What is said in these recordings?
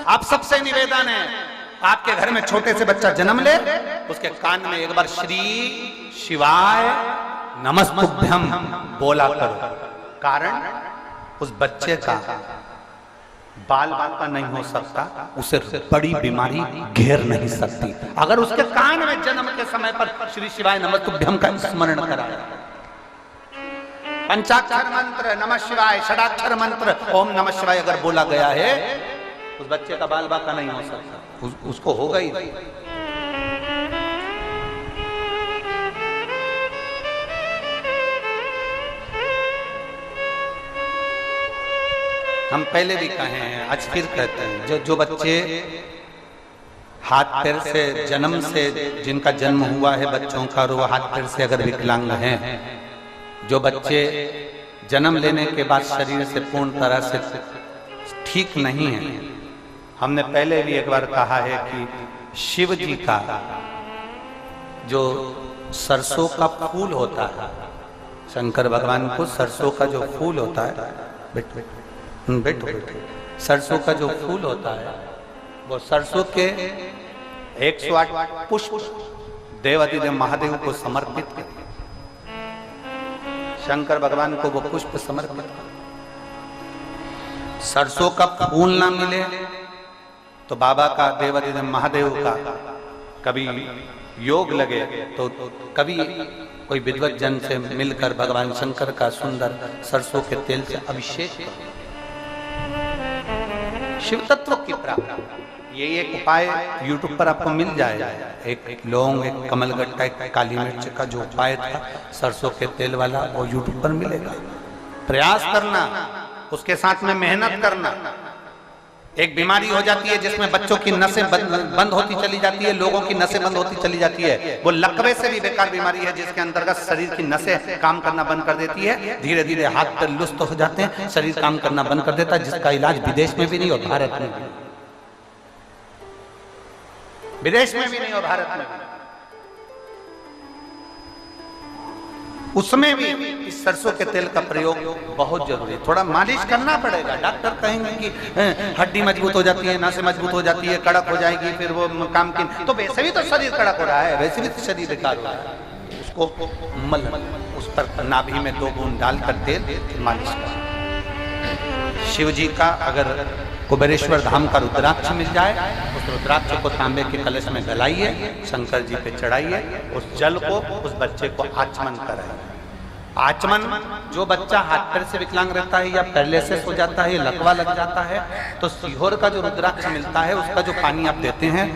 आप सबसे निवेदन है, आपके घर में छोटे से बच्चा जन्म ले, उसके कान में एक बार श्री शिवाय नमस्तुभ्यम बोला करो। कारण उस बच्चे का बाल बाका नहीं हो सकता, उसे बड़ी बीमारी घेर नहीं सकती अगर उसके कान में जन्म के समय पर श्री शिवाय नमस्तुभ्यम का स्मरण कराया। पंचाक्षर मंत्र नमः शिवाय, षडाक्षर मंत्र ओम नमः शिवाय अगर बोला गया है, उस बच्चे का बाल बाका नहीं हो सकता, उसको होगा ही। हम पहले भी कहे हैं, आज फिर कहते हैं, जो बच्चे हाथ पैर से जन्म से, जिनका जन्म हुआ है बच्चों का और वो हाथ पैर से अगर विकलांग हैं, जो बच्चे जन्म लेने के बाद शरीर से पूर्ण तरह से ठीक नहीं है, हमने पहले भी एक बार कहा है कि शिव जी का जो सरसों का फूल होता है, शंकर भगवान को सरसों का जो फूल होता है, बैठो सरसों का जो फूल होता है, वो सरसों के 108 पुष्प देवादिदेव महादेव को समर्पित करते, शंकर भगवान को वो पुष्प समर्पित करते। सरसों का फूल ना मिले तो बाबा का, देवादिदेव महादेव का कभी योग लगे तो कभी कोई विद्वत जन से मिलकर भगवान शंकर का सुंदर सरसों के तेल से अभिषेक करो। शिव तत्व की प्राप्ति, ये एक उपाय YouTube पर आपको मिल जाएगा। एक लौंग, एक कमलगट्टा, एक काली मिर्च का जो उपाय था सरसों के तेल वाला, वो YouTube पर मिलेगा। प्रयास करना, उसके साथ में मेहनत करना। एक बीमारी हो जाती है जिसमें बच्चों की नसें बंद होती चली जाती है, लोगों की नसें बंद होती चली जाती है, वो लकवे से भी बेकार बीमारी है, जिसके अंतर्गत शरीर की नसें काम करना बंद कर देती है, धीरे धीरे हाथ पैर लुस्त हो जाते हैं, शरीर काम करना बंद कर देता है, जिसका इलाज विदेश में भी नहीं और भारत में भी, विदेश में भी नहीं और भारत में भी, उसमें भी इस सरसों के तेल का प्रयोग बहुत जरूरी है। थोड़ा मालिश करना पड़ेगा, डॉक्टर कहेंगे कि हड्डी मजबूत हो जाती है, नसें मजबूत हो जाती है, कड़क हो जाएगी, फिर वो काम की, तो वैसे भी तो शरीर कड़क हो रहा है, वैसे भी तो शरीर बेकार हो रहा है, उसको मल उस पर नाभि में 2 बूंद डालकर तेल मालिश कर। शिव जी का अगर कुबेरेश्वर धाम का रुद्राक्ष मिल जाए, उस रुद्राक्ष को तांबे के कलश में गलाइए, शंकर जी पे चढ़ाइए, उस जल को उस बच्चे को आचमन कराइए। आचमन, जो बच्चा हाथ पैर से विकलांग रहता है या पैरालिसिस हो जाता है, लकवा लग जाता है, तो सीहोर का जो रुद्राक्ष मिलता है, उसका जो पानी आप देते हैं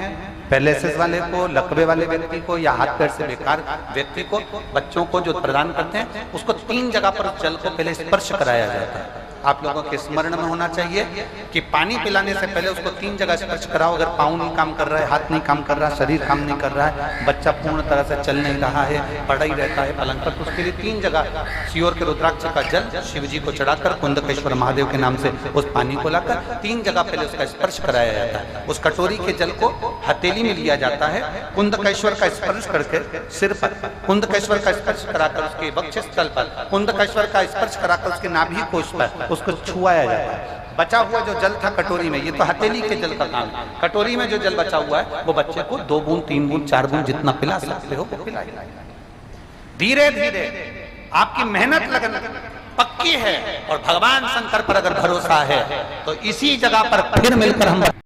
पैरालिसिस वाले को, लकवे वाले व्यक्ति को या हाथ पैर से बेकार व्यक्ति को, बच्चों को जो प्रदान करते हैं, उसको 3 जगह पर जल को पहले स्पर्श कराया जाता है। आप लोगों के स्मरण में होना चाहिए कि पानी पिलाने से पहले उसको 3 जगह स्पर्श कराओ। अगर पाँव नहीं काम कर रहा है, हाथ नहीं काम कर रहा है, शरीर काम नहीं कर रहा है, बच्चा पूर्ण तरह से चल नहीं रहा है, पड़ा ही रहता है पलंग पर, तो उसके लिए 3 जगह सीहोर के रुद्राक्ष का जल शिव जी को चढ़ाकर कुंदकेश्वर महादेव के नाम से उस पानी को लाकर 3 जगह पहले उसका स्पर्श कराया जाता है। उस कटोरी के जल को हथेली में लिया जाता है, कुंदकेश्वर का स्पर्श करके सिर पर, कुंदकेश्वर का स्पर्श कराकर उसके वक्षस्थल पर, कुंदकेश्वर का स्पर्श कराकर उसके नाभि कोश पर उसको छुआया जाता है। बचा हुआ जो जल था कटोरी में, ये तो हथेली के जल का काम है, कटोरी में जो जल बचा हुआ है वो बच्चे को 2 बूंद 3 बूंद 4 बूंद जितना पिला सकते हो वो पिलाइए। धीरे धीरे आपकी मेहनत लगन पक्की है और भगवान शंकर पर अगर भरोसा है तो इसी जगह पर फिर मिलकर हम